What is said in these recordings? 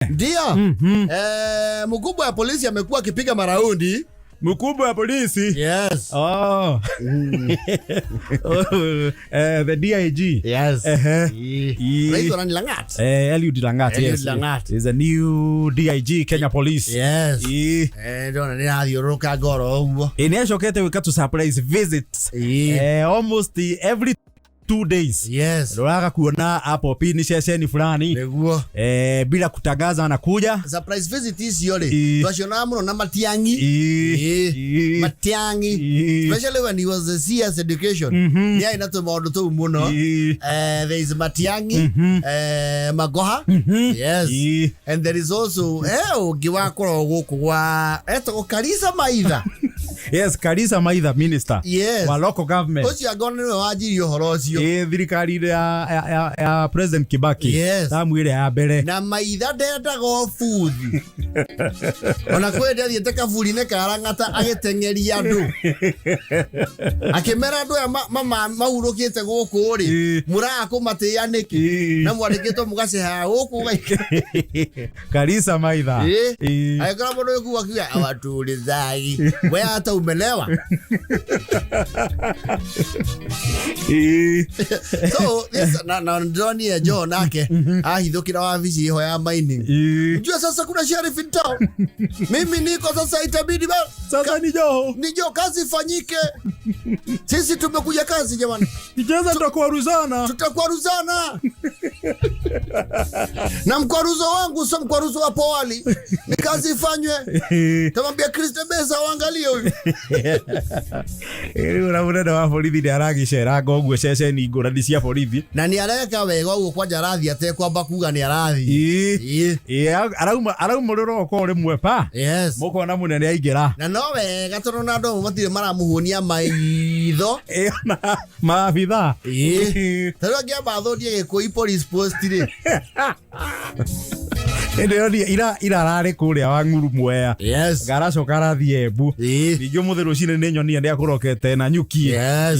Ndio. Mkubwa wa polisi amekuwa akipiga maraundi. Mkubwa wa polisi? Yes. Oh. The DIG. Yes. Right on Langat. Eliud Langat. Yes. Langat. Is a new DIG Kenya Police. Yes. Don't know how you rock agora. Ineshokete we got to surprise visits. Almost every 2 days. Yes. Ndoraga kuona hapo pini session fulani. Neguo. Bila kutangaza anakuja. Surprise visit is yole. Twashona muno na Matiangi. Matiangi. Especially when he was the CS education. Yeah, inato maundu tu muno. There is Matiangi, Magoha. Yes. And there is also giwakoro guku wa Karisa Maitha. Yes, Karisa Maitha minister. Yes. Wa local government. Oci agone no ajiri uhoro ucio. Thirikari ya President Kibaki. Yes. Tamwire ya mbere. Na Maitha ndendaga buthi. Ona kwende athiete kaburi-inĩ karang'ata agĩteng'eria andũ. Akĩmera andũ aya mahurũkĩte gũkũ rĩ, mũraga kũmatĩĩa nĩkĩ? Na mwandĩkĩtwo mũgaceha gũkũ. Karisa Maitha. Agĩkora mũndũ ũyũ kuga akiuga awatulizaji. We hata umelewa. So this na Johnny John nake ahithukira wabici iho ya mining. Unajua sasa kuna sheriff in town. Mimi niko sasa itabidi sasa ni Joho kazi fanyike. Sisi tumekuja kazi jamani. Kijana Tutakwaruzana. Na mkwaruzo wangu sio mkwaruzo wa Powali. Ni kazi ifanywe. Tamwambia Kriste Besa waangalie huyu. Una wa borithi ni aragicera ngoguo ceceni ngurani cia borithi na ni areka wega uguo kwanja arathi atekwamba kuga ni arathi arauma ruroko rimwe pa yes mukona munene aingira na no wega tondu na andu matire maramuhunia maitho na maabitha taro ngiamba thondie gikui police post ri ira rari kuria wa nguru mwea yes garacoka arathi Embu ningĩ mũthero cine nĩ nyoni ndia kurokete na nyuki yes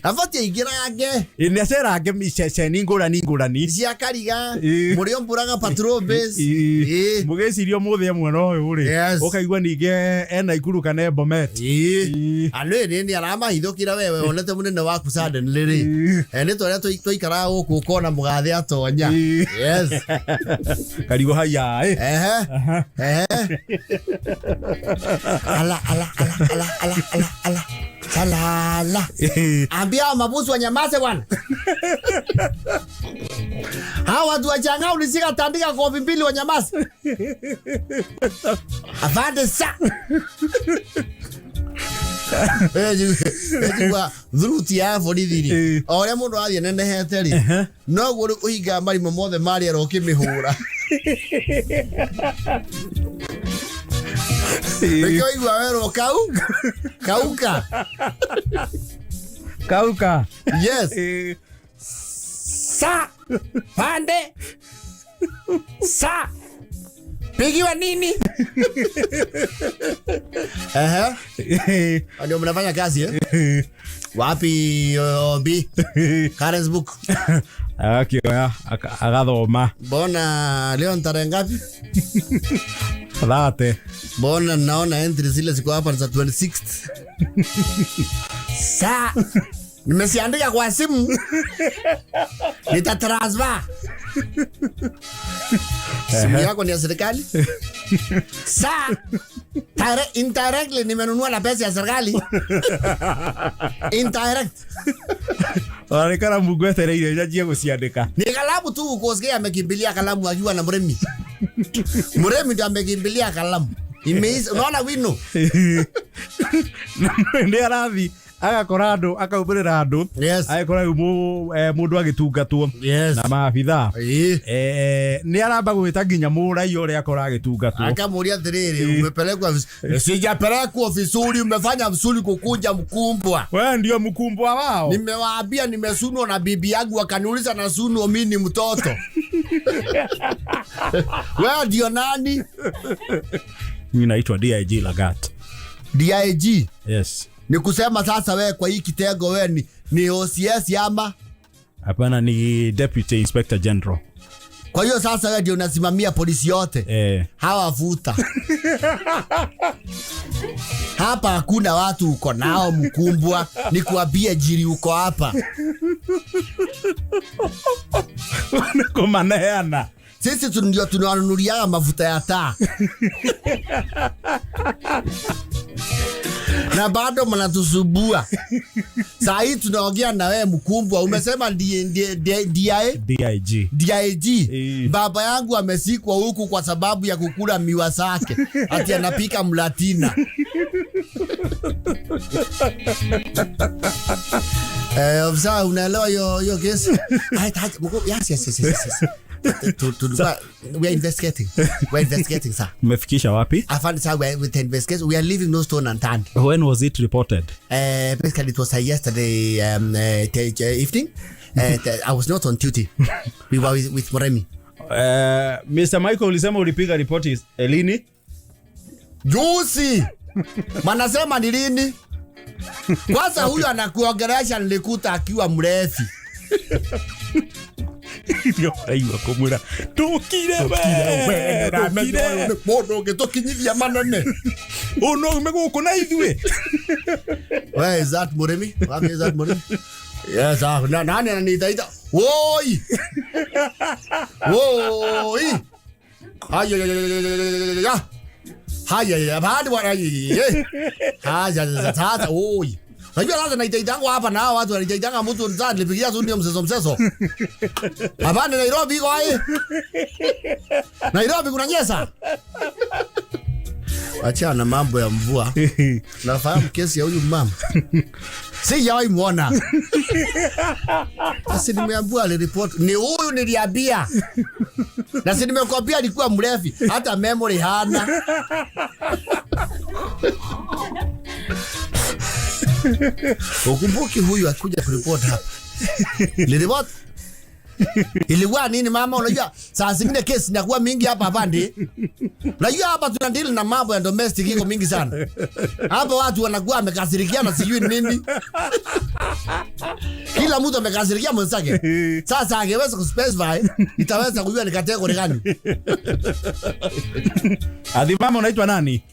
afatia ingirange ni acerange miceceni ngurani cia kariga murio mburaga patrol base mugecirio muthi mwena uyu ri ukaigua ninge ena ikuru kana Bomet anu ni aramahithukira wewe onete munene waku suddenly ri ni twaria twaikara guku kona mugathe atonya yes karigo haya ala salala ambia mabusu wanyamaze bwana. Hawa watu wachanga ulisika tandika kofi mbili wanyamaze. Afande sa. Ejua dhuruti ya borithi ore mundu athie nenehete ri no guru uhinga marimo mothe mari arokimihura Rekyo igwa wero kauka yes sa pande sa pigiwa nini ndio mnafanya kazi wapi obi Karen's book akioya agathoma bona leo tarehe ngapi Thate. Bona naona entry zile ziko hapa za 26th. Sa nimesiandika kwa simu. Nitatransfer. Simu yako ni ya serikali? Sa indirectly nimenunua na pesa ya serikali. Indirect. Wale kalamu gwetereire njia guciandika. Ni kalamu tu kusikia amekimbilia kalamu ajua na mremi. Muremi ndio amekimbilia kalamu. Imeisa unaona wino. Ndio arathi agakora andu akaubirira andu agakora mundu agitungatwo na maabitha ni aramba gwita nginya murai ore akora agitungatwo akamuria thiriri umepelekwa sijapelekwa ofisuri umefanya vizuri kukuja mkumbwa wewe ndio mkumbwa wao nimewaambia nimesunwa na bibi yangu akaniuliza na sunwa mimi ni mtoto wewe ndio nani mimi naitwa DIG Lagat DIG yes ni kusema sasa wewe kwa hii kitengo wewe ni OCS ama hapana ni Deputy Inspector General Kwa hiyo sasa wewe ndio unasimamia polisi yote. Hawa vuta. Hapa hakuna watu uko nao mkumbwa, ni kuambia jiri uko hapa. Wanakomaneana. Sisi ndio tunawanunulia mafuta ya taa. Na bado mnatusubua. Saa hii tunaongea na wewe mkumbwa, umesema DIG. Baba yangu amesikwa huku kwa sababu ya kukula miwa zake. Ati anapika mlatina. Ofisa, unaelewa hiyo kesi? Yes. We are investigating, sir. Mmefikisha wapi? Afande, sir, we are investigating. We are leaving no stone unturned. When was it reported? Basically, it was yesterday evening. I was not on duty. We were with Moremi. Mr. Michael, ulisema ulipiga ripoti lini? Juzi. Manasema ni lini? Kwanza huyu anakuongelesha nilikuta akiwa mrefi. Ndio aiwa kumura. Tukire we. Modo getokinyivia manane. Oh no, umekuwa na idwe. Where is that Moremi? Where is that Moremi? Yes, nani ananiita? Woi. Woi. Haya, baada sasa oi. Unajua lazima naitaitanga hapa na hao watu wanaitaitanga mtu nzani lipigia tu ndio mseso. Hapana, Nairobi iko hai. Nairobi kuna nyesa. Acha na mambo ya mvua. Nafahamu kesi ya huyu mama. Sijawahi muona. Sasa nimeambiwa ile report ni huyu niliambia. Na si nimekwambia alikuwa mrefi, hata memory hana. Ukumbuki huyu akuja kuripot hapa. Report ilikuwa nini mama? Unajua saa zingine kesi inakuwa mingi hapa pande. Unajua hapa tunadili na mambo ya domestic iko mingi sana. Hapa watu wanakuwa wamekasirikiana sijui nini. Kila mtu amekasirikia mwenzake. Sasa angeweza kuspecify, itaweza kujua ni category gani. Hadi mama unaitwa nani?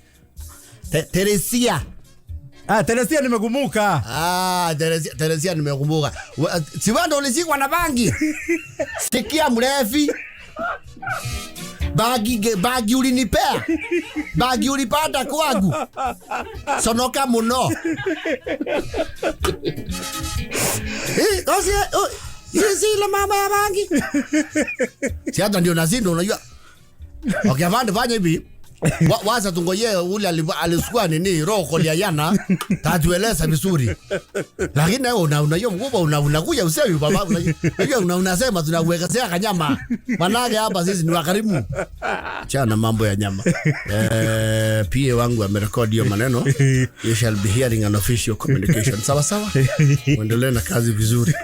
Teresia. Teresia nimekumbuka. Teresia nimekumbuka. Si wando ulisikwa na bangi. Sikia mrefi. Bagi ulinipea. Bagi ulipata kwangu. Sonoka muno. Ile mama ya bangi. Si hata ndio nazindo unajua. Okay, afande fanya hivi. Waza tungoje ule alisukua nini roho ya yana tatueleza vizuri. Lakini wewe unajua mkubwa unakuja usemi baba unajua unasema tunawekea kanyama. Manake hapa sisi ni wakarimu. Chana mambo ya nyama. PA wangu amerekodi hiyo maneno. You shall be hearing an official communication. Sawa. Muendelee na kazi vizuri.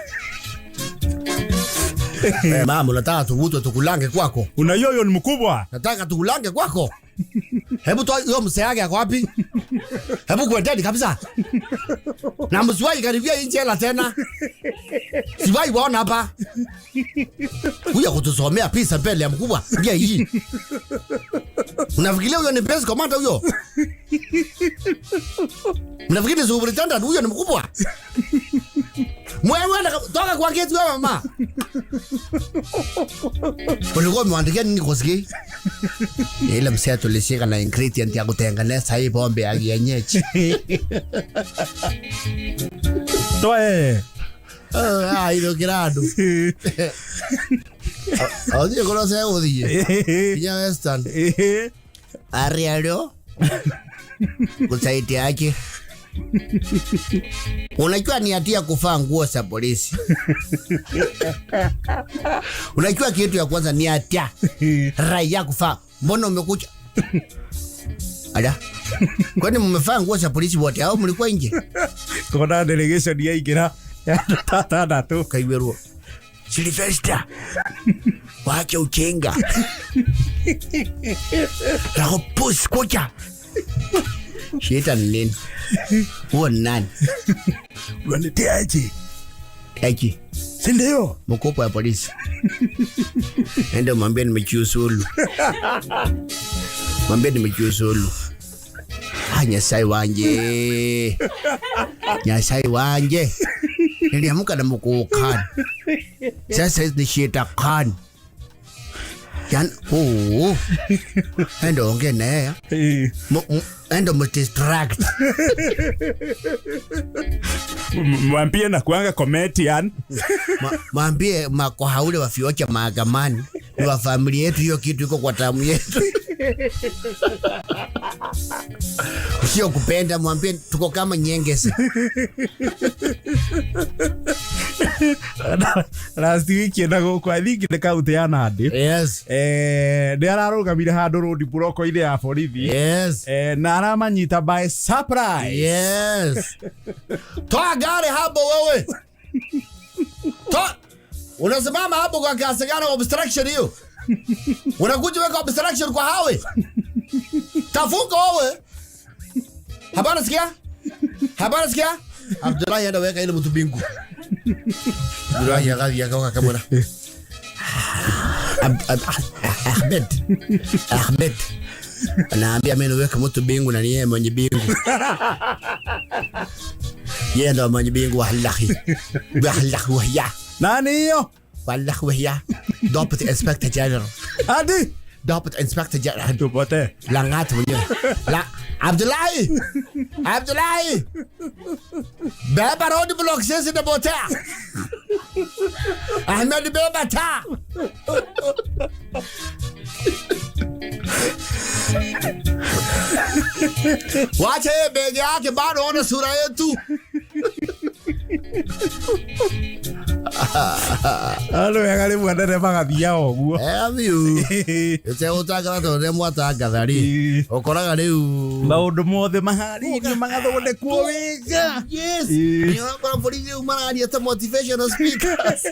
Mama unataka tuvutwe tukulange kwako. Unayoyo ni mkubwa. Nataka tukulange kwako. Hebu toa hiyo mseage yako wapi? Hebu kuendeni kabisa. Na msiwahi karibia hii jela tena. Siwahi waona hapa. Kuja kutusomea pisa mbele ya mkubwa. Ngia hii. Unafikiria huyo ni base commander huyo? Unafikiria superintendent huyo ni mkubwa? Mwewe toka kwa geti wewe mama. Ulikuwa umeandikia nini koski? Ile msea tulishika na ingredient ya kutengeneza hii pombe ya kienyeji. Toe. Ilo kirado. Audio kono se odie. Pinya western. Ariado. Kusaiti yake. Unajua ni hatia kuvaa nguo za polisi. Unajua kitu ya kwanza ni hatia raia kuvaa. Mbona umekuja? Ala. Kwani mmevaa nguo za polisi wote au mlikuwa nje? Kuna delegation ya ikira. Tata tu kaiweruo. Silvester. Wacha uchenga. Lao push kucha. Shita nini? Huo nani? Unaniteaje? Aje. Si ndio? Mkopo ya polisi. Ende mwambie nimejiuzulu. Mwambie nimejiuzulu. Nyasai wanje. Nyasai wanje. Niliamka na mkukan. Sasa ni shita kan. Yan endo ongea naye. Endo mdistract. Mwambie na kuanga comedian. Mwambie kwa haule wafiocha mahakamani. Ni wa familia yetu, hiyo kitu iko kwa damu yetu. Sio kupenda, mwambie tuko kama nyengese. Last week enda kwa thiki ne kaunti ya Nandi. Yes. Nĩ ararugamire handũ road block-inĩ ya borithi. Yes. Na aramanyita by surprise. Yes. Toa gari hapo wewe. Unasimama hapo kwa kiasi gani obstruction hiyo? Unakuja weka obstruction kwa hawe. Tafuka wewe. Habari sikia? Habari sikia? Abdullahi enda weka ile mtu bingu. Abdullahi Gathaiya kwa kamera. Ahmed. Anaambia mimi niweke mtu bingu na yeye mwenye bingu. Yeye ndo mwenye bingu wallahi. Wallahi wahya. Nani hiyo? Wallahi wahya. Deputy Inspector General. Hadi Deputy Inspector General. tupote. Langat mwenyewe. La Abdullahi. Beba road block sisi na bota. Ahmed beba ta. Wacha bege yake bado ona sura yetu. Alo yagale mwandere magathia oguo. Abiu. Ese utaka to ne mwata gathari. Okoraga riu maundu mothe mahari ni magathondekwo wega. Yes. Ni wakora polisi umararia ta motivational speakers.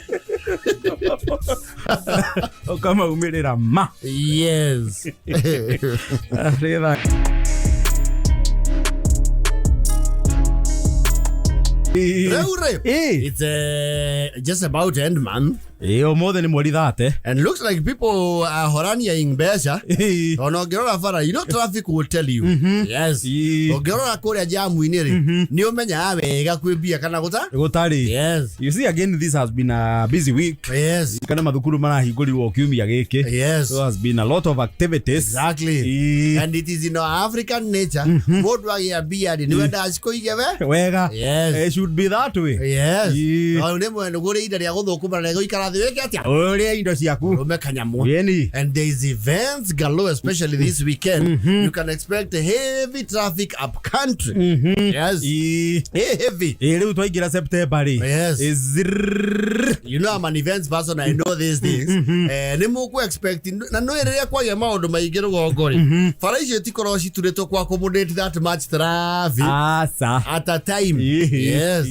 Kama umirira ma. Yes. It's just about to end, man. Omothe ni mweri 30. And looks like people are horaniaing besha. Onogirora fara, you know traffic will tell you. Yes. Ogirora kore jamu iniri. Ni umenya wega kwibia kana gutari. Yes. You see, again, this has been a busy week. Yes. Kana mathukuru marahingũrirwo kiumia gĩkĩ. Yes. So has been a lot of activities. Exactly. And it is in our African nature. Mundu agiambia ni wenda acikoige we. Wega. Yes. It should be that way. Yes. Ni mwendo gure ida ria guthukuma na goikara thi weke atia. Uria indo ciaku. Umekanyamu. Yeni. And there is events galore, especially this weekend. You can expect a heavy traffic up country. Yes. Heavy. Riu twaingira September. Yes. You know, I'm an events person. I know these things. Ni muku expecting na no area kwa ya maundu maingi rugongori. Fara icio tikoro cituretwo kwa accommodate that much traffic. Asa. At a time. Yes.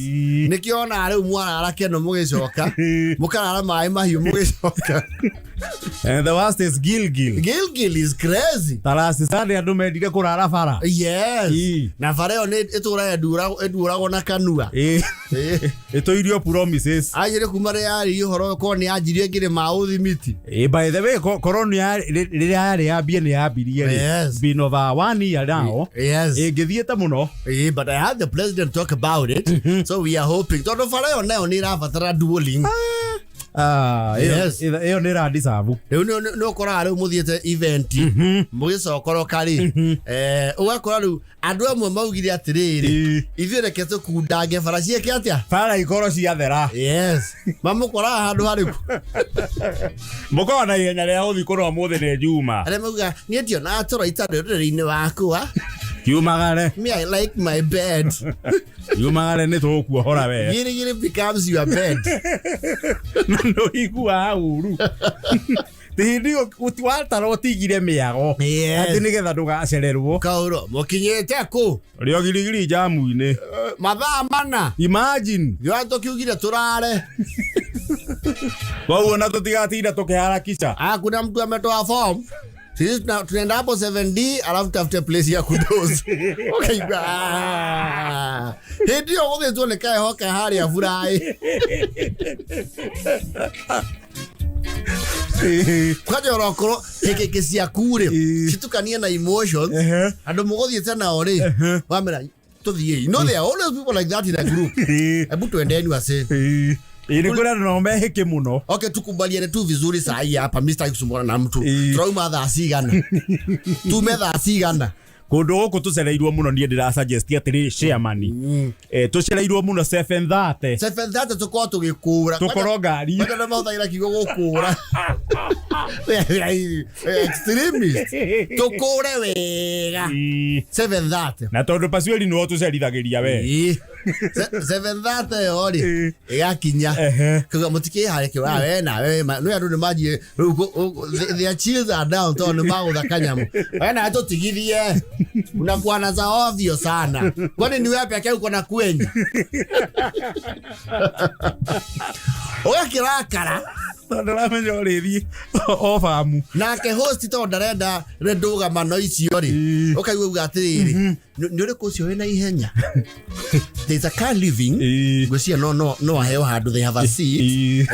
Nikiona riu mwana arakeno mugicoka. Mukarara mai mahiu mugicoka. And the worst is Gilgil. Gilgil is crazy. Tarasi sande andu mendike kurara fara. Yes. Na fara yo ni itura edurago na kanua. Eto irio promises. Ajire kumare yari horo ko ni ajirie ngire mauthimiti. By the way, corona riria yari yambie ni yambirie. Yes. Been over 1 year now. Yes. Ngithiete muno. But I had the president talk about it. So we are hoping. Tondo fara yo nayo ni rabatara dueling. Yes. Eo ni radisavu. Riu no kora riu muthiete event. Mugicokoro kari. Ugakora riu andu amwe maugire atiriri. Ithuĩ reke tukundange bara ciake atia. Bara ikoro ciathera. Yes. Mamukora handu hariku. Mukora na ihenya ria uthi korwo muthe ni Juma. Ale mauga ni ndio na toro itarũrĩrĩ-inĩ wakwa. Yumagare. Me, I like my bed. Yumagare ni tukuohora we. Giri becomes your bed. No igua uru. Tihindi utwatara utigire miago. Ati nigetha ndugacererwo. Kauro mukinyete ku. Rio girigiri jamu-ini. Mathaa mana. Imagine. Yoato kiugire turare. Wauona tutigatinda tukiharakisha. Kuna mtu ametoa form. Sisi tunaenda hapo 7D alafu tafute place ya kudozi. Okay. Ndio wote tuonekae hoka hali ya furahi. Kwaje orokoro kekekisia kure. Situkania na emotions. Ando mugothi tena ore. Wamera tuthie. You know there are always people like that in a group. Ebu tuendeni wase. Ili kuna naomba heke muno. Okay, tukubaliane tu vizuri saa hii hapa Mr. Kusumbana na mtu. Trauma tha sigana. Tumetha sigana. Kundu guku tucereirwo muno nie ndira suggest atiri share money. Tucereirwo muno 730. 730 tukoo tugikura. Tukoro ngari. Bada mauthaira kigo gukura. Extremist. Tukure wega. 730. Na tondu pasueli no tucerithagiria we. 730 ori. Igakinya. Kuga mutiki hareke wa we na we no andu ni maji the chills are down to no mago kanyamu. We na atotigithie. Unakuwa na za ovyo sana. Kwani ni wewe pekee uko na kwenye? Oya kirakara. Ndara menyoriri ofamu. Na ke host to ndarenda reduga mano icio ri. Ukaigua ugatiriri. Ni uri kucio wena ihenya. There's a car living. Gosia no aheo handu they have a seat.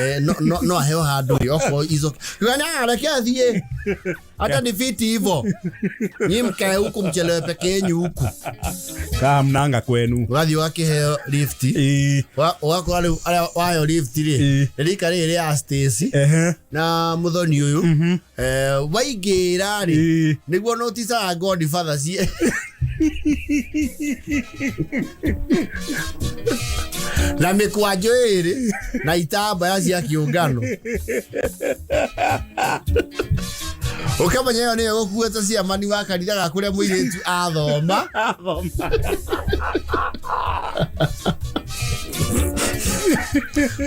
No aheo handu oko izo. Ngana arakia thie. Hata ni fiti hivyo. Nyimkae huku mchelewe peke yenu huku. Kama mnanga kwenu. Wathi wake heo lift. Wako wale wayo lift ri. Rika ri ya Stacy. Na muthoni uyu. Waigira ri. Niguo notice a God father sie. Na mikwajo iri na itaba yazi ya kiungano. Ukama nyeyo ni yokuweta cia mani wa kanitha gakuria muiretu athoma.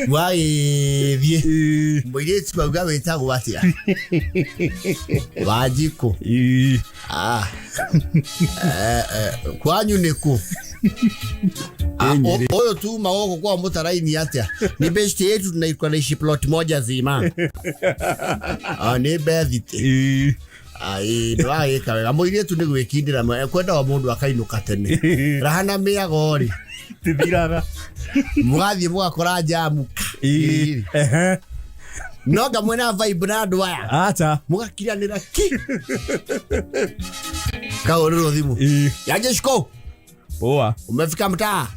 Waithie muiretu bauga wetagwo atia. Wajiko. Kwanyu niku. Oyo tu maoko kwa mutaraini atia. Ni besti yetu tunaikuwa na ishi plot moja zima. Ni bethite. Nwae kawe. Amoire tu nigu ekindira kwenda wa mundu akainuka tene. Rahana meagori. Tithiraga. Mugathie mugakora jamu. Noga mwena vibe na andu aya. Acha. Mugakiranira ki. Kaororo thimu. Yaje shiko. Poa. Umefika mtaa.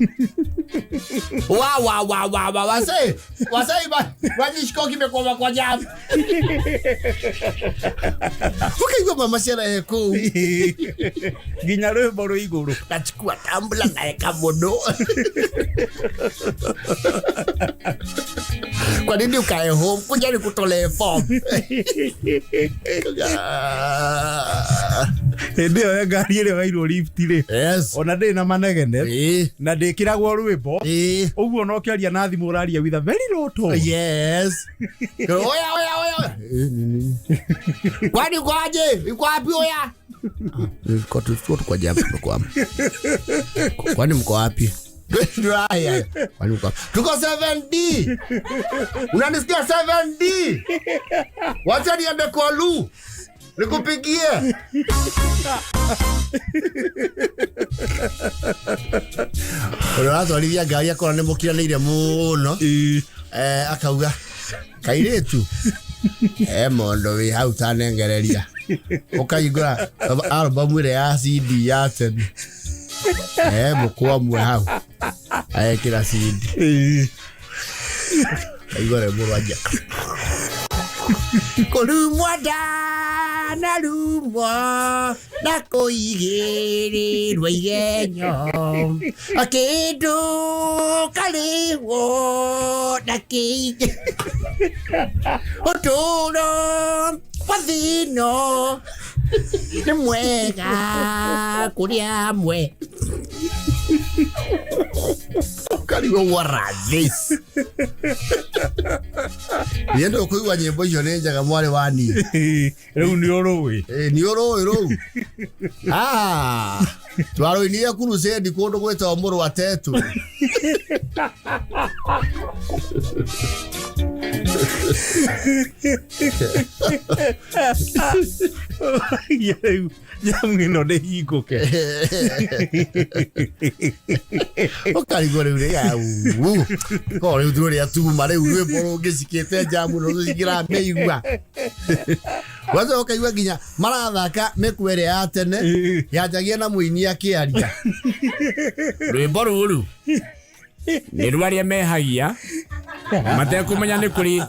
Wasai wajishiko kimekoma kwa jamu. Ukaiwa mama shera heko. Ginya rwimbo iguru. Nachukua tambula na eka mono. Kwa nini ukae home? Kuja nikutole form. Ndio ya gari ile wairo lift ile. Yes. Ona ndina manegene. Na ndikiragwo rwimbo. Uguo no kiaria na thimu uraria with a very low tone. Yes. Oya. Kwani kwaje? Iko wapi oya? Kwa tu kwa jamu kwa. Kwani mko wapi? Haya. Kwani mko? Tuko 7D. Unanisikia 7D? Wacha niende kwa Lu. Nikupigie. Urazo alivia gari yako na mukira nire muno. Akauga kairetu. Mondo we hau tanengereria. Ukaigura album ile ya CD ya ten. Mukwa mwe hau. Kila CD. Aigore murwaja. Kolumwada na lumwa na koigere rwaigenyo akedo kalewo na keige otoro pathino ni mwega kuria mwe karigo waradhis yendo kuigwa nyimbo icio ni njaga mwari wani riu ni oroi ni oroi ro twaroinie crusade kundu gwita muru wa tetu Jamino de higo ke. Okari gore ure ya. Ko le dure ya tu mare ure boro gesikete jamu no sigira meigwa. Wazo okaiwa ginya marathaka mekwere ya tene yajagia na muini akiaria. Rwimbo ruru nĩ rwaria mehagia matekumenya nĩ kũrĩ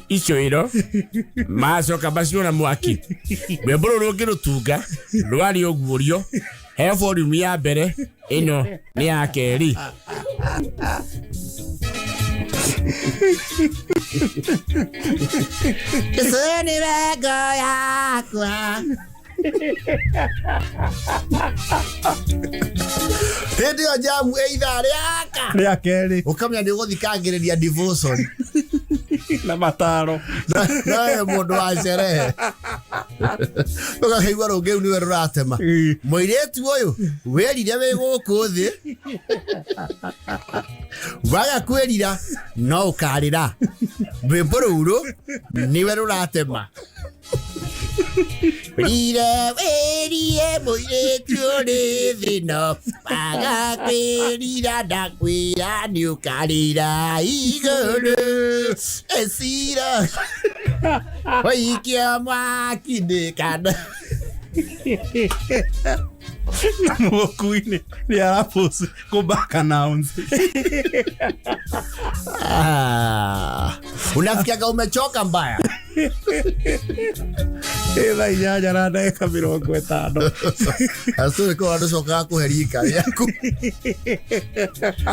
icoĩro macoka macinwo na mwaki. Rwimbo rũrũ rũngĩrũtunga rwari ũguũrio he volume ya mbere, ĩno nĩ ya kerĩ. Kisuni wego yakwa. Hindi yo jamu eitha riaka. Ria keri. Ukamenya ni guthikagiriria devotion. Na mataro. Na mundu wa sherehe. Ukakaigua rungi ni we ruratema. Muiretu uyu werire we guku thi. Vaga kwirira no ukarira. Rwimbo ruru ni we ruratema. Rire werie muiretu uri thino vaga kwirira ndakwira ni ukarira iguru esira oikia mwaki kana Mokuine ni araposi kubaka nouns. Unafikiaga umechoka mbaya. Ela inyanya na dakika 50. Asuri kwa watu soka kuherika yaku.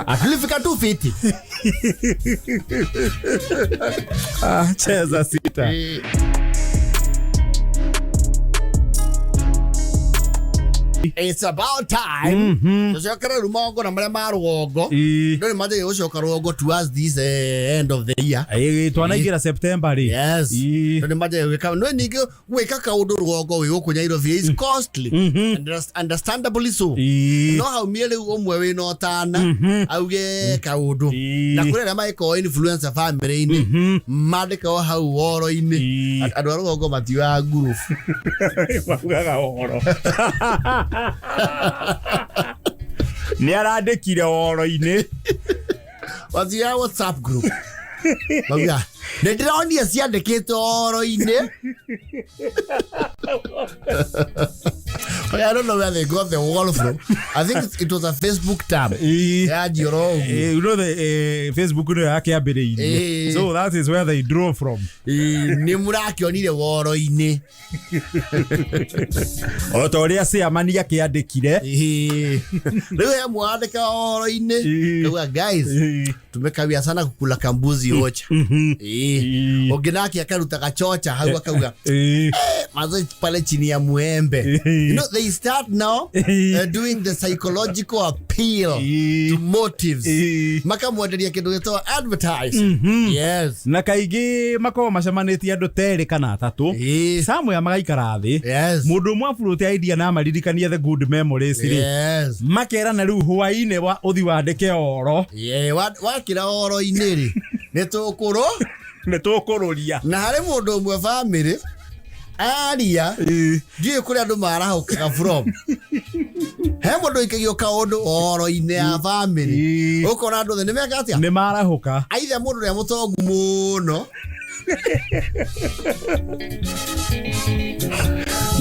Akilifika tu fiti. Cheza sita. It's about time. Tushokera rumongo na mare marugongo. Ndio maje yoshoka rugongo towards this end of the year. Twanaingira September ri. Yes. Ndio maje weka no ningi weka kaundu rugongo wi gukunyairo via is costly. Understandably so. No how miele umwe we no tana auge kaundu. Na kurera mai ko influencer family ini. Madeka o hau woro ini. Adwaro rugongo matiwa group. Mafugaga woro. Ni arandikire woro-ini. What's your WhatsApp group? Mauga ndironi ciandikite woro-ini. I don't know where they got the wall from. I think it was a Facebook tab. Yeah, you know the Facebook no yakiambiriirie. So that is where they draw from. Ni murakionire woro-ini. Otoria cia mani yakiandikire. Riu ya mwandika woro-ini. Guys, tumekawia sana kukula kambuzi ocha. Oginaki akaruta kachocha hau akauga. Mazo pale chini ya muembe. You know, they start now doing the psychological appeal to motives. Makamwenderia kindu gitwa advertise. Yes. Na kaigi makoma macemanĩtie andũ terĩ kana atatũ. Samwe magaikara thĩ. Yes. Mũndũ ũmwe aburuti idea na maririkania the good memories ri. Yes. Makerana rĩu hwaĩ-inĩ wa ũthi wandĩke oro. Wakira oro-inĩ ri. Nĩtũkũrũria. Na harĩ mũndũ ũmwe family aria ndiye kuri andu marahukaga from he mundu ikagio kaundu oro-ini ya family ukona andu the nimeka atia ni marahuka aitha mundu ria mutongu muno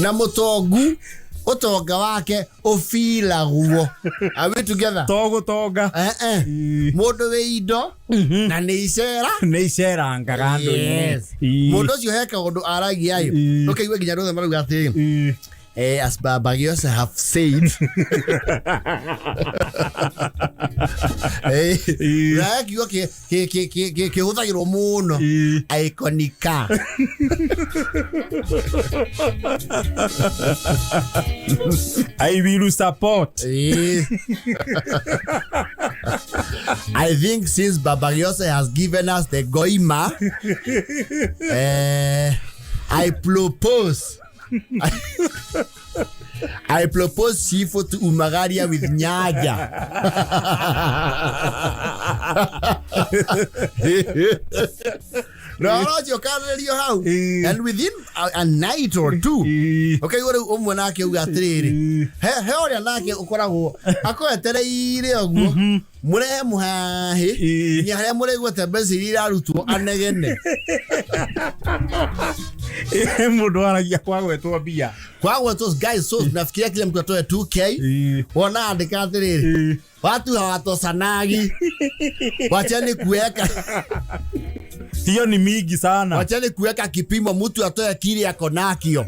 na mutongu utonga wake ufila guo are we together toga mundu we indo na ni icera ngagando mundu cio heka undu aragia ayo nukaigua ginya rothe maruga ati as Babagios have said rakiwa ke huthagirwo muno iconica I will support. I think since Babagios has given us the goima, I propose seafood to Umagaria with nyaga. No, you can't really how. And within a night or two. Okay, ore umwe nake ugatiriri. He ore nake ukoragwo akoetereire ogwo. Mure muhahi. Ni haria mure gwete beziri arutwo anegene. Mundu aragia kwagwetwo bia. Kwagwetwo guys, so nafikiria kile mtu atoe 2k. Wona andika atiriri. Watu hawatosanagi. Wacheni kuweka. Hiyo ni mingi sana. Wacheni kuweka kipimo mtu atoe kile yako nakio.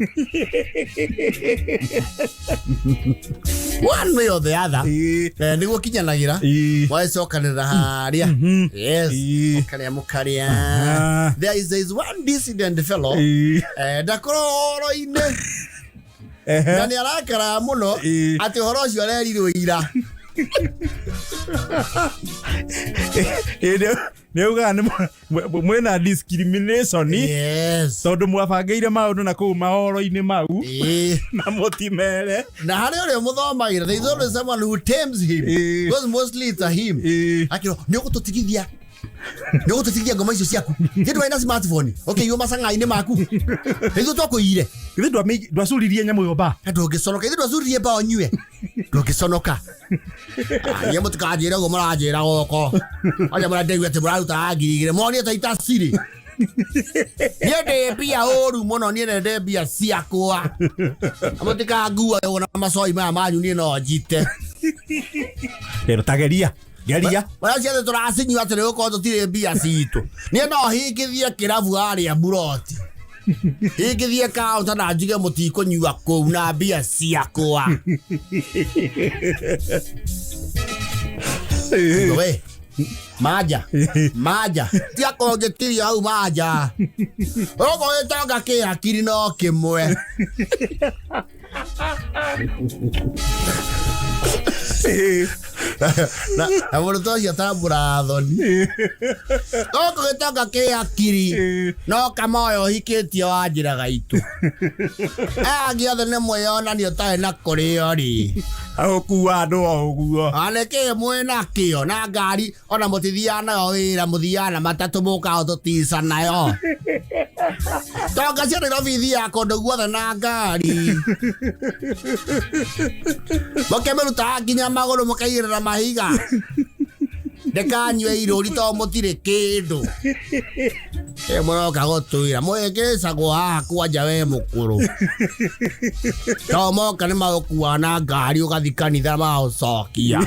One way or the other. Niguo kinyanagira. Waicokanira haria. Yes. Mukaria. There is one dissident fellow. Ndakororo-ine. Na ni arakara muno ati horo ucio arerirwo ira. Neuga mwena discrimination. Yes. Tondu mwabangeire maundu na kuu mahoro-ini mau na mutimere. Na hari uri muthomagira, there is always someone who tames him. Because mostly it's a him. Akiro nigututigithia. Nigututigithia ngoma icio ciaku. Kindu waina smartphone. Okay, yo masanga-ini maku. Hithu twakuire. Ithu ndwacuririe nyamu yo ba. Ndungiconoka. Ithu ndwacuririe ba onyue. Ndungiconoka. Ye mutikajira go murajira goko. Aja muradeigua te muraruta ngirigire. Monie ta itasiri. Niende bia oru muno niende bia ciakwa. Amutika ngua yo na macoi maya manyu ni no njite. Pero tageria. Geria. Wala ciathe turacinyu atire uko tutire bia citu. Ni no hingithie kirabu aria buroti. Hingithie kaunta na njige mutikunyua kou na bia ciakwa. We. Maja. Tia koje tiri au maja. Oko etonga ke akiri no kimwe. Na muruto cio tambura thoni. Oko etonga ke akiri no kamoyo hikitie wanjira gaitu. Giothe nĩ mwĩonanio ũtarĩ na kũrĩo rĩ. Agũkua andũ o ũguo. Anĩkĩ mwĩna kĩo na ngari ona mũtithiaga nayo wĩra mũthiaga na matatũ mũkaga tũtica nayo. Tonga cia Nairobi ithiaga kũndũ guothe na ngari. Mũkĩmĩrutaga nginya magũrũ mũkaigĩrĩra mahiga. Ndekanyue irũri to mũtirĩ kĩndũ. Mũroka gũtwĩra mwĩkĩcagwo haha kwanja we mũkũrũ. To moka nĩ magũkua na ngari ũgathi kanitha magũcokia.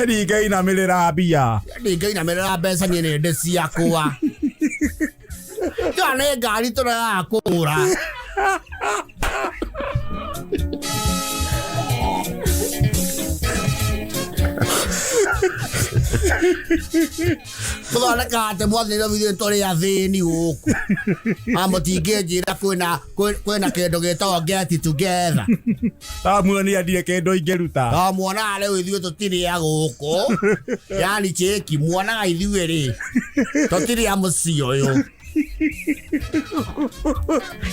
Ndingainamĩrĩra mbia. Ndingainamĩrĩra mbeca niĩ nĩ ndĩ ciakwa. Ĩyo nĩ ngari tũregaga kũgũra. Mũthondeka atĩ mwathĩrĩre withuĩ tũrĩ athĩni gũkũ. Mũtingĩnjĩra kwĩna kĩndũ gĩtagwo get together. Muonia ndirĩ kĩndũ ingĩruta. Muonaga rĩu ithuĩ tũtirĩ a gũkũ. Yani cheki muonaga ithuĩ rĩ. Tũtirĩ a mũciĩ ũyũ.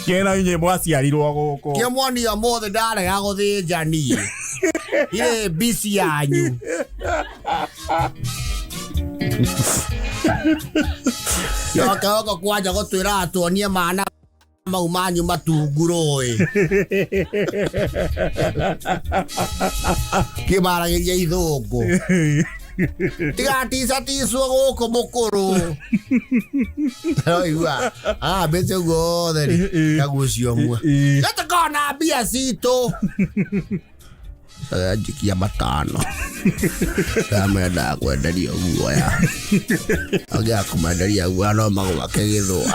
Kĩna inyuĩ mwaciarirwo gũkũ. Kĩmuonia ũmũthĩ ndarega gũthĩnja niĩ. Irĩ mbici yanyu. Yoka oko kwanja gũtwĩra atuonie mana mau manyu matungurũĩ. Kĩmaragĩria ithũngũ. Tigatica-ticwo gũkũ mũkũrũ. Roigua mbeca ũguo othe rĩ kagucio ũmwe. Tũtikona mbia citũ. Njikia matano. Ndamendaga kwenderia guoya. Angĩaga kũmenderia guoya no magwake gĩthũa.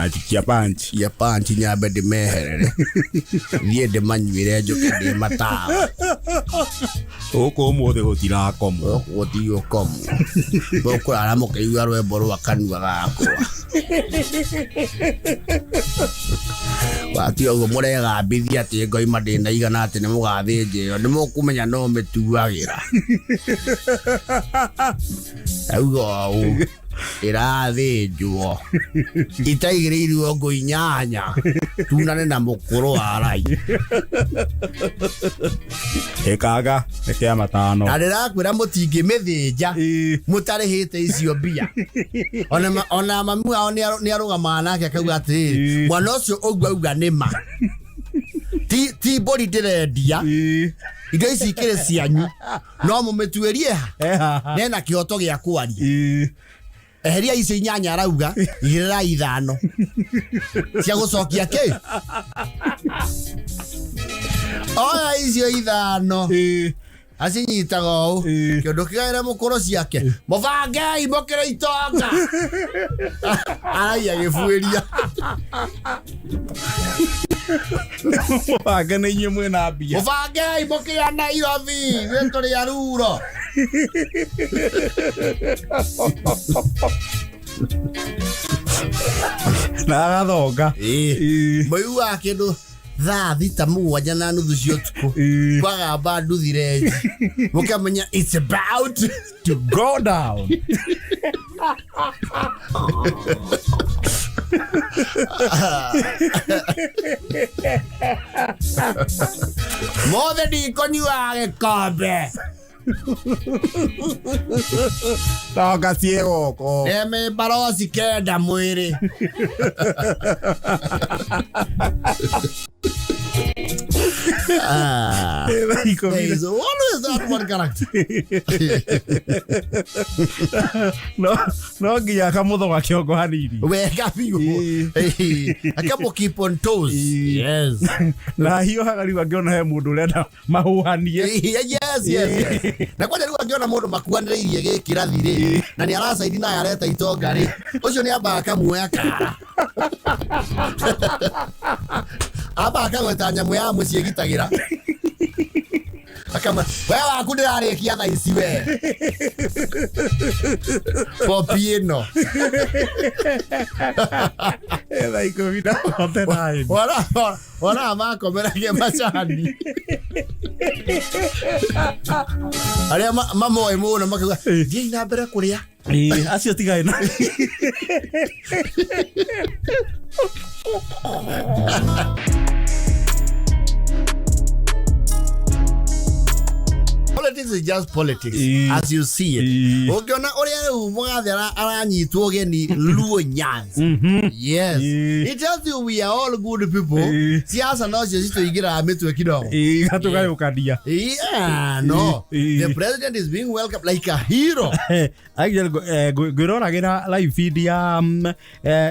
Njikia punch. Ya punch nyambe ndĩmeherere. Thiĩ ndĩmanyuĩre njũke ndĩ matawa. Gũkũ ũmũthĩ gũtirakomwo. Gũtigũkomwo. Mũkũrara mũkĩigua rwĩmbo rwa kanua gakwa. Wati ũguo mũregambithia atĩ ngoima ndĩna igana atĩ nĩ mũgathĩnja ĩyo nĩ mũkũmenya no mĩtuagĩra. Auga ũũ irathĩnjwo itaigĩrĩirwo ngũ inyanya tunane na mũkũrũ wa rai ĩkanga ĩkĩa matano na ndĩrakwĩra mũtingĩmĩthĩnja mũtarĩhĩte icio mbia ona mami wao nĩarũgamaga nake akauga atĩrĩrĩ mwana ũcio ũguo auga nĩma ti mbũri ndĩrendia indo ici ikĩrĩ cianyu no mũmĩtuĩrie nena kĩhoto gĩa kwaria eheria icio inyanya arauga igĩrĩra 5 cia gũcokia kĩ oya icio 5 acinyitaga ũũ kĩũndũ kĩgaĩre mũkũrũ ciake mũbangei mũkĩre itonga araia gĩbuĩria mũbange nĩ inyuĩ mwĩna mbia mũbangei mũkĩra Nairobi wĩtũrĩa ruro na agathonga mũiguaga kĩndũ thaa 7:30 na nuthu cia ũtukũ kwagamba nduthi renji mũkamenya it's about to go down mothe ndikonyua gĩkombe toka ciegoko neme barosi kenda mwĩrĩ there is always that one character no nginya akamũthoga kĩongo hanini wega biũ akamũ keep on toes yes na hiũhaga rĩu angĩona he mũndũ ũrenda mahũhanie yes na kwanja rĩu angĩona mũndũ makuanĩrĩirie gĩkĩrathi rĩ na nĩ aracaidi naye areta itonga rĩ ũcio nĩ ambaga akamuoya kara aba akagweta nyamũ ya mũciĩ gitagĩra akama we waku ndĩrarĩkia thaa ici we popi ĩno thaa 10 ona makomeragia macani arĩa mamoĩ mũno makauga thiĩ na mbere kũrĩa acio tigaĩ na politics is just politics as you see it ũngĩona ũrĩa rĩu mũgathĩ aranyitwo geni luo nyanza yes it tells you we are all good people siasa nocio citũingĩraga mĩtwe kidogo gatũgayũkania no the president is being welcomed like a hero ngwĩroragĩra live feed ya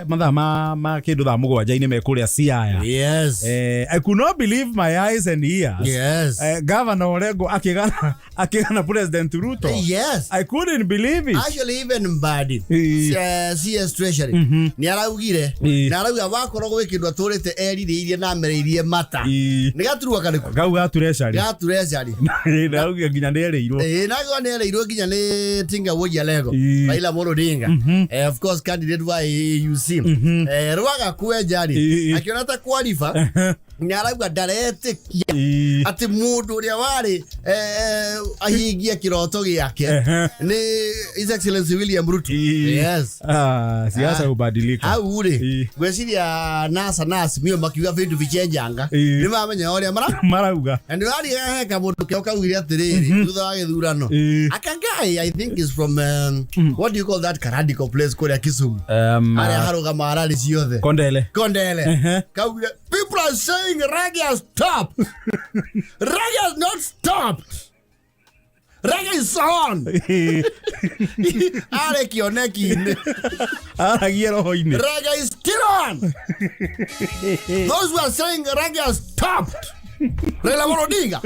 mathaa ma kĩndũ thaa 7 me kũrĩa Siaya yes I could not believe my eyes and ears yes governor Orengo akigana President Ruto yes I couldn't believe it actually even Mbadi CS Treasury ni araugire na arauga wakorwo gwĩkĩndũ atũrĩte erirĩirie na mereirie mata nĩ gaturwa karĩkũ gau gatureshari na auga nginya nĩ erĩirwo nago nĩ erĩirwo nginya nĩ Tinga Woja Lego Raila Amolo Odinga of course candidate wa AUC rwaga kwenjari akiona ta qualify nĩ arauga ndaretĩkia atĩ mũndũ ũrĩa warĩ ahingia kĩroto gĩake nĩ His Excellency William Ruto yes siasa ubadilika au rĩ gweciria nasa mio makiuga vindu vichenjanga nĩ mamenya ũrĩa marauga and rari heka mũndũ kĩo kaugire atĩrĩrĩ thutha wa gĩthurano akangai I think is from what do you call that radical place kũrĩa Kisumu arĩa harũgama arari ciothe Kondele kaugire people are saying reggae has stopped. Reggae has not stopped. Reggae is on. Are kioneki. Reggae is still on. Those who are saying reggae has stopped. Raila Amolo Odinga.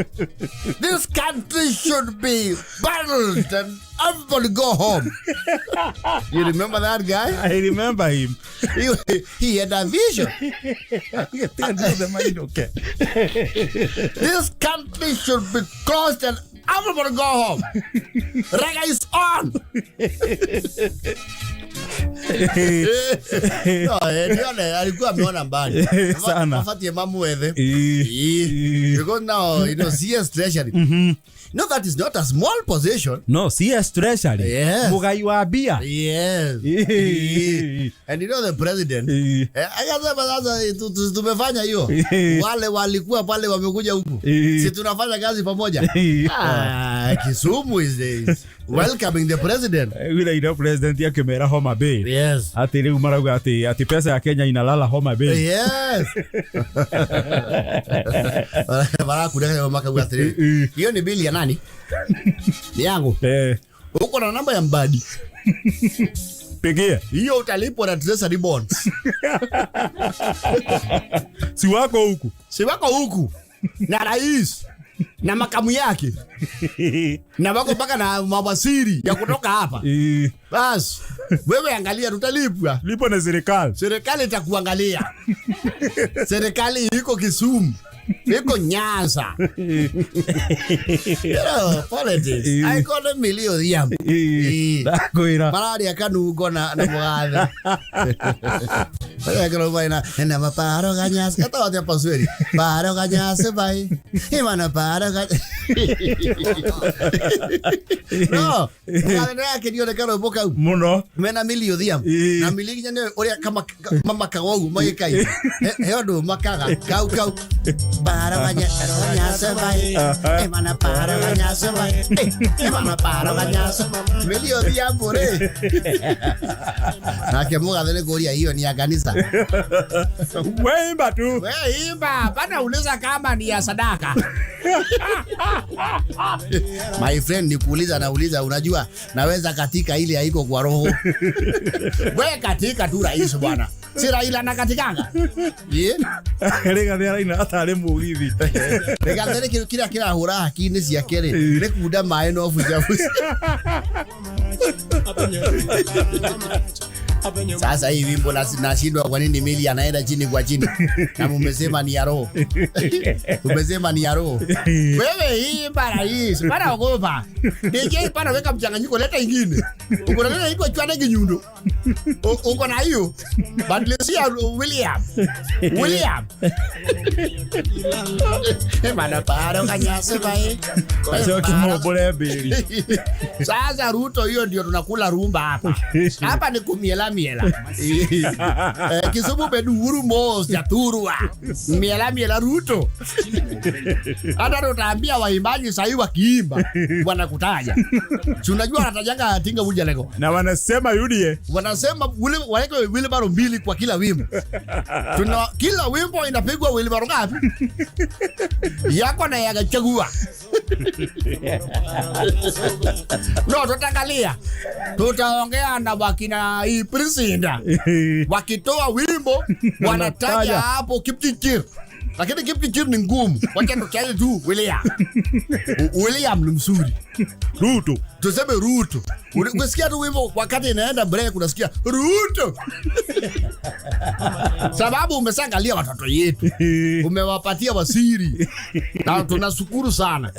This country should be battled and everybody go home. You remember that guy? I remember him. He had a vision. This country should be closed and everybody go home. Reggae is on. Nione alikuwa ameona mbali sana. Afatie mamu wethe. Because now you know CS Treasury. No, that is not a small position. No, CS Treasury. Yes. Mugai wa bia. Yes. And you know the president. Akasema sasa tumefanya hiyo. Wale walikuwa pale wamekuja huku. Si tunafanya kazi pamoja. Kisumu is welcoming the president. Yule ina president yake mera Homa Bay. Yes. Ati leo maraga ati pesa ya Kenya inalala Homa Bay. Yes. Bara kudaka maka gwatri. Hiyo ni bili ya nani? Ni yangu. Uko na namba ya Mbadi. Pigia. Hiyo utalipwa na Treasury bonds. Si wako huku. Na rais. Na makamu yake. Na wako mpaka na mawaziri ya kutoka hapa. Bas, wewe angalia tutalipwa. Lipo na serikali. Serikali itakuangalia. Serikali iko Kisumu. Iko Nyanza. Politics. I got a million. Dakoira. Paradi akanugo na mugathe. Paradi akanugo na maparo ganyas. Kata wate pasweri. Paro ganyas bai. Imana paro ganyas. No. Mugathe yake ndio nekaro boka. Muno. Mena million. Na miliki nyane oria kama mama kawogu magikai. Heodo makaga. Kau. Para ganyasa bai. Emana para ganyasa bai. Emana para ganyasa. Melio dia bore. Na kemuga vile goria hiyo ni ya kanisa. Weimba tu. Weimba, bana uliza kama ni ya sadaka. My friend nikuuliza nauliza unajua naweza katika ile haiko kwa roho. Wewe katika tu rais bwana. Si Raila na katikanga. Rega thera ina atare mugithi. Rega thera kira hura hakini cia kere. Rekuda mai no fujafu. Sasa hii wimbo nashindwa kwa nini mili anaenda chini kwa chini. Na mmesema ni ya roho. Umesema ni ya roho. Wewe hii bara hii, para ogopa. DJ para weka mchanganyiko leta ingine. Uko na nini iko chwana kinyundo. Uko na hiyo. Badilisia William. Mana para kanyasa bai. Sio kimobole beli. Sasa Ruto hiyo ndio tunakula rumba hapa. Hapa ni kumiela. Kisumu beduru mos ya turua. Miela Ruto. Hata utaambia waimbaji sasa hivi wakiimba wanakutaja. Si unajua wanatajanga tinga buja lego. Na wanasema yudie. Wanasema waweke wheelbarrow mbili kwa kila wimbo. Kila wimbo inapigwa wheelbarrow ngapi? Yako na yakachagua. No, tutaongea na wakina hii Priscinda. Wakitoa wimbo wanataja hapo Kipchirchir. Lakini Kipchirchir ni ngumu. Wacha tukae tu William ni mzuri. Ruto. Tuseme Ruto. Unasikia tu wimbo wakati inaenda break unasikia Ruto. Sababu umesangalia watoto yetu. Umewapatia wasiri. Na tunashukuru sana.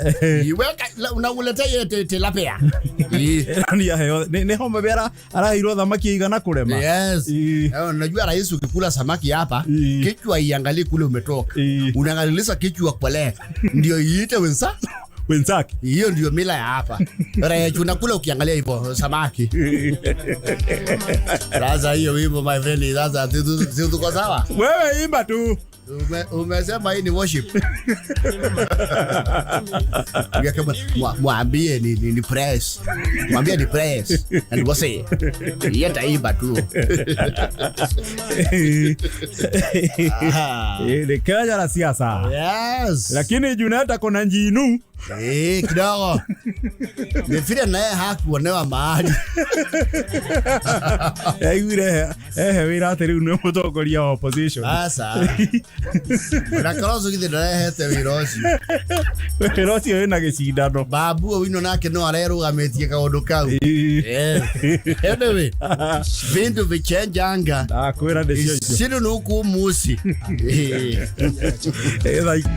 Iweka unakuletea yete tilapia. Ni Homa Bay arahirwo thamaki igana kurema. Yes. Unajua rais ukikula samaki hapa, kichwa iangalie kule umetoka. Unaangalisha kichwa kwa leo. Ndio iite wenzake. Hiyo ndio mila ya hapa. Raia tunakula ukiangalia hivyo samaki. Sasa hiyo wimbo my friend, sasa tuko sawa. Wewe imba tu. Umesema hii ni worship. Mwambie ni press. Mwambie ni press. And wase. Yeta imba tu. Ni kaja la siasa. Yes. Lakini Juneta kona njinu. Kidogo. Nifire naye hakuonewa mahali. Wira atiri unwe mutongoria wa opposition. Sasa. Nakorozo githe ndarehete wiroci. Wiroci wina gicindano. Babu wino nake no arerugametie kaundu kau. Anyway. Vindu vichenjanga. Akwira ndecio. Sino nuku musi. Like